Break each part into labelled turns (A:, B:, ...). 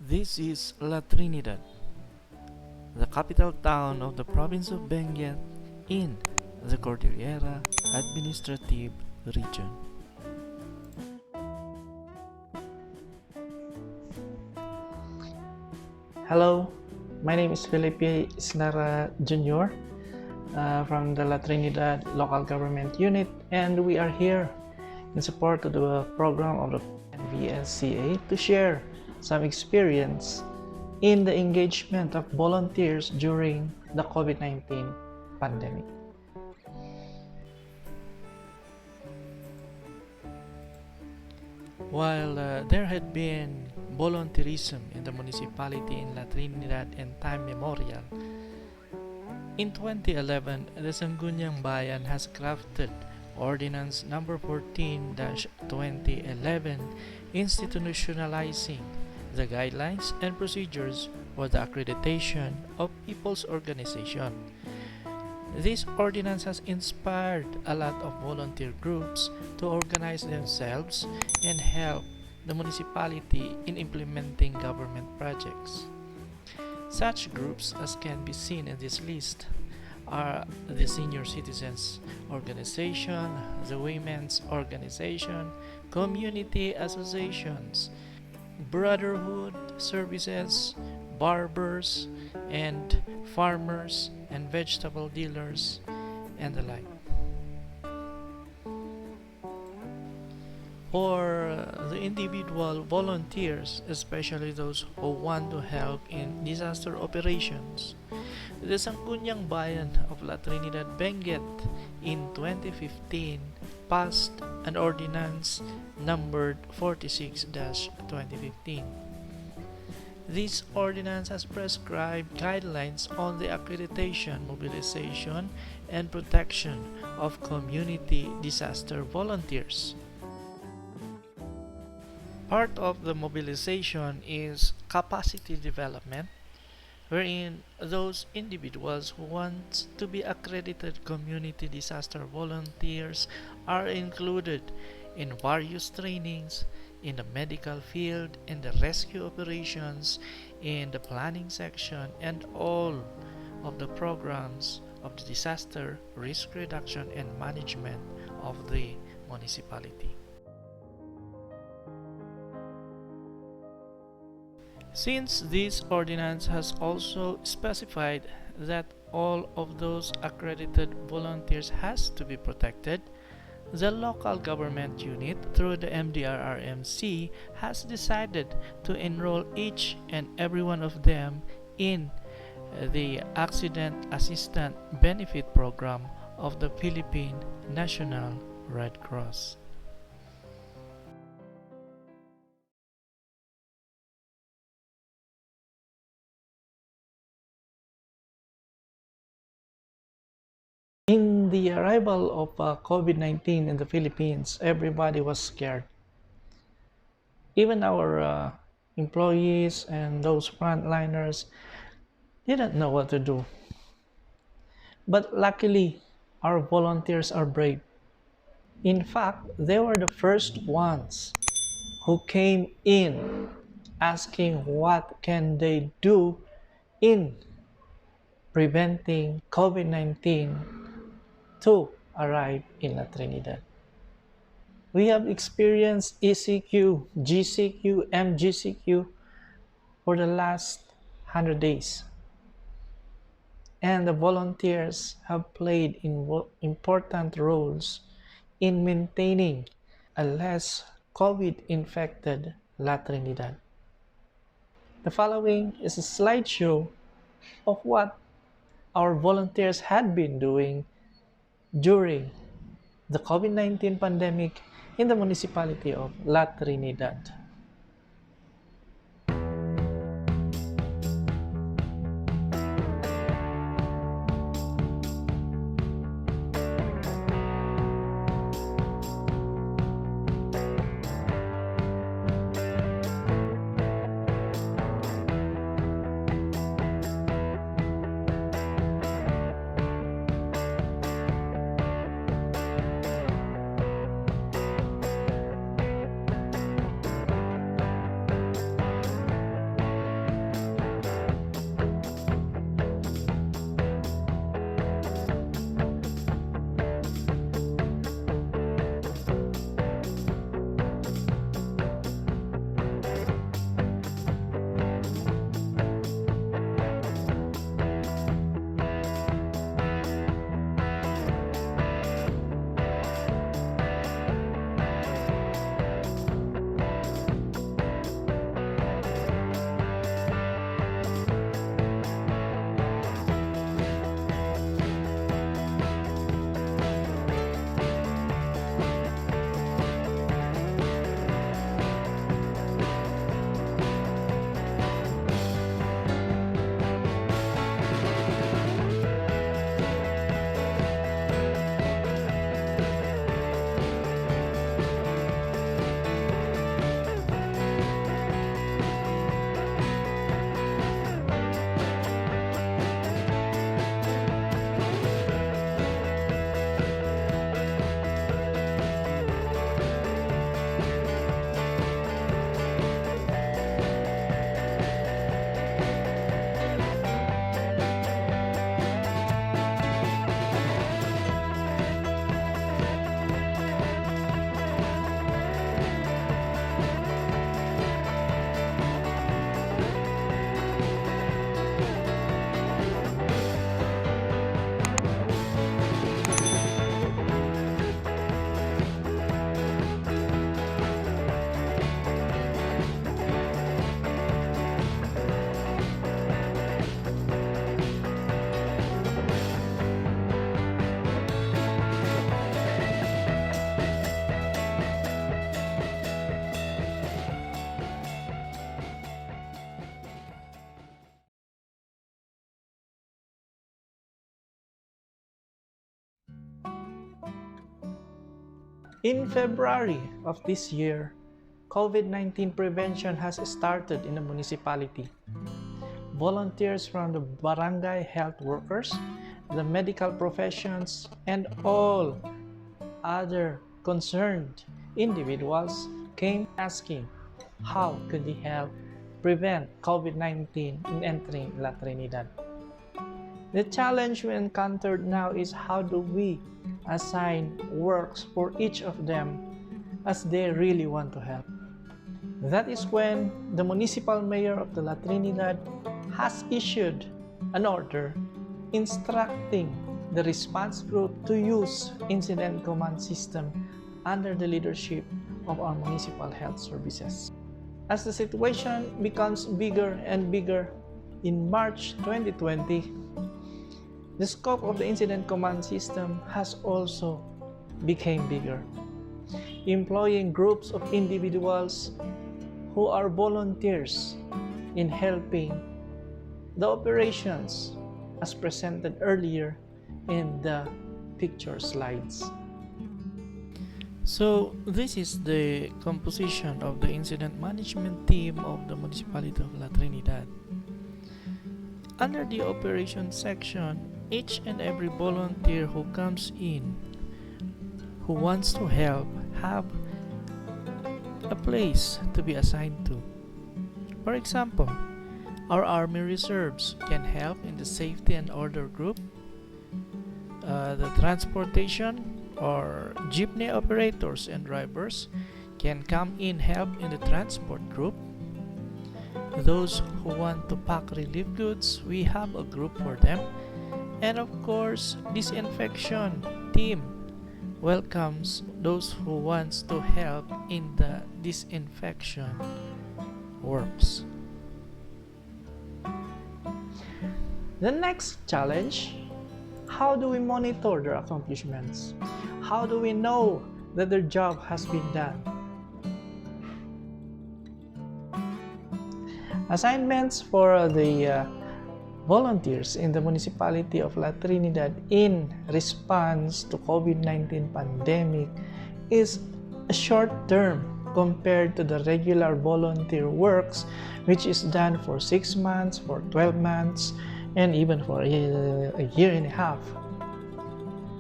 A: This is La Trinidad, the capital town of the province of Benguet in the Cordillera Administrative Region.
B: Hello, my name is Philippine Esnara Jr. From the La Trinidad Local Government Unit, and we are here in support of the program of the VSCA to share some experience in the engagement of volunteers during the COVID-19 pandemic.
A: While there had been volunteerism in the municipality in La Trinidad and time memorial, in 2011, the Sangguniang Bayan has crafted Ordinance Number 14-2011 institutionalizing the guidelines and procedures for the accreditation of people's organization. This ordinance has inspired a lot of volunteer groups to organize themselves and help the municipality in implementing government projects. Such groups as can be seen in this list are the Senior Citizens Organization, the Women's Organization, community associations, brotherhood services, barbers, and farmers and vegetable dealers, and the like. For the individual volunteers, especially those who want to help in disaster operations, the Sangguniang Bayan of La Trinidad Benguet in 2015 passed an ordinance numbered 46-2015. This ordinance has prescribed guidelines on the accreditation, mobilization, and protection of community disaster volunteers. Part of the mobilization is capacity development, wherein those individuals who want to be accredited community disaster volunteers are included in various trainings in the medical field, in the rescue operations, in the planning section, and all of the programs of the disaster risk reduction and management of the municipality. Since this ordinance has also specified that all of those accredited volunteers has to be protected, the local government unit through the MDRRMC has decided to enroll each and every one of them in the Accident Assistant Benefit Program of the Philippine National Red Cross.
B: In the arrival of COVID-19 in the Philippines, everybody was scared. Even our employees and those frontliners didn't know what to do. But luckily, our volunteers are brave. In fact, they were the first ones who came in asking what can they do in preventing COVID-19 to arrive in La Trinidad. We have experienced ECQ, GCQ, MGCQ for the last 100 days. And the volunteers have played important roles in maintaining a less COVID-infected La Trinidad. The following is a slideshow of what our volunteers had been doing during the COVID-19 pandemic in the municipality of La Trinidad. In February of this year, COVID-19 prevention has started in the municipality. Volunteers from the barangay health workers, the medical professions, and all other concerned individuals came asking how could they help prevent COVID-19 in entering La Trinidad. The challenge we encountered now is how do we assign works for each of them as they really want to help. That is when the municipal mayor of the La Trinidad has issued an order instructing the response group to use incident command system under the leadership of our municipal health services. As the situation becomes bigger and bigger, in March 2020, the scope of the incident command system has also become bigger, employing groups of individuals who are volunteers in helping the operations as presented earlier in the picture slides.
A: So this is the composition of the incident management team of the municipality of La Trinidad. Under the operations section, each and every volunteer who comes in, who wants to help, have a place to be assigned to. For example, our Army Reserves can help in the safety and order group. The transportation or jeepney operators and drivers can come in help in the transport group. Those who want to pack relief goods, we have a group for them. And of course, disinfection team welcomes those who wants to help in the disinfection works.
B: The next challenge, how do we monitor their accomplishments? How do we know that their job has been done? Assignments for the volunteers in the municipality of La Trinidad in response to COVID-19 pandemic is a short term compared to the regular volunteer works, which is done for 6 months, for 12 months, and even for a year and a half.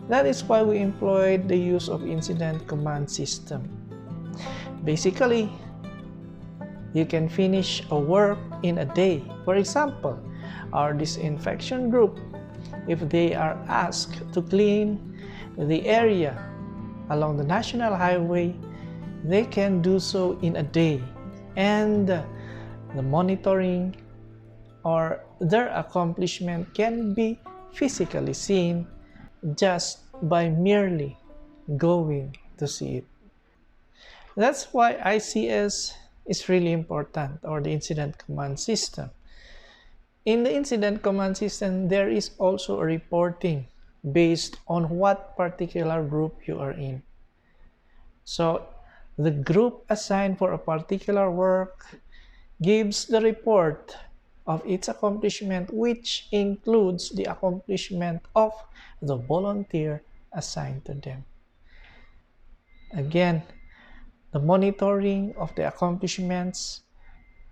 B: That is why we employed the use of incident command system. Basically, you can finish a work in a day. For example, our disinfection group, if they are asked to clean the area along the national highway, they can do so in a day, and the monitoring or their accomplishment can be physically seen just by merely going to see it. That's why ICS is really important, or the incident command system. In the incident command system, there is also a reporting based on what particular group you are in. So the group assigned for a particular work gives the report of its accomplishment, which includes the accomplishment of the volunteer assigned to them. Again, the monitoring of the accomplishments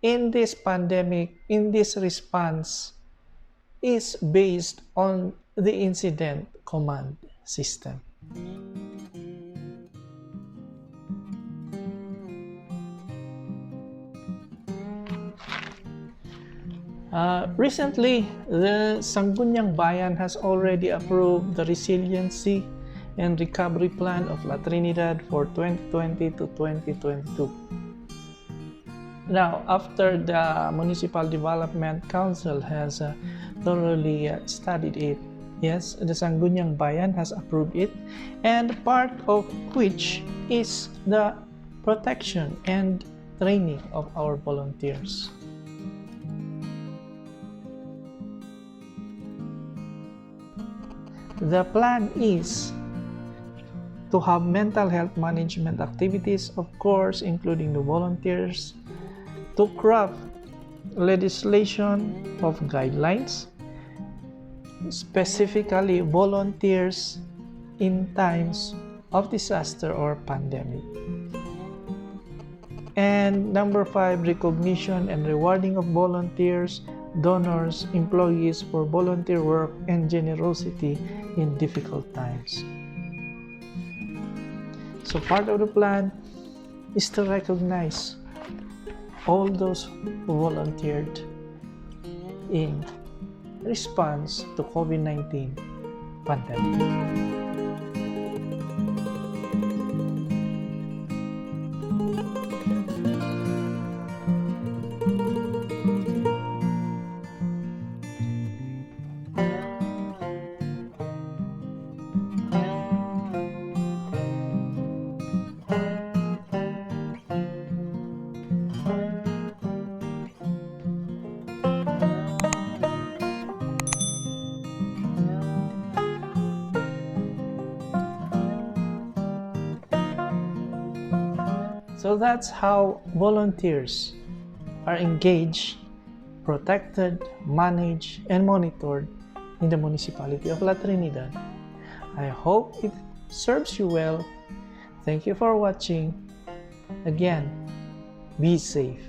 B: in this pandemic, in this response, is based on the incident command system. Recently, the Sangguniang Bayan has already approved the resiliency and recovery plan of La Trinidad for 2020 to 2022. Now, after the Municipal Development Council has thoroughly studied it, yes, the Sangguniang Bayan has approved it, and part of which is the protection and training of our volunteers. The plan is to have mental health management activities, of course, including the volunteers, to craft legislation of guidelines, specifically volunteers in times of disaster or pandemic. And number 5, recognition and rewarding of volunteers, donors, employees for volunteer work and generosity in difficult times. So part of the plan is to recognize all those who volunteered in response to COVID-19 pandemic. So that's how volunteers are engaged, protected, managed, and monitored in the municipality of La Trinidad. I hope it serves you well. Thank you for watching. Again, be safe.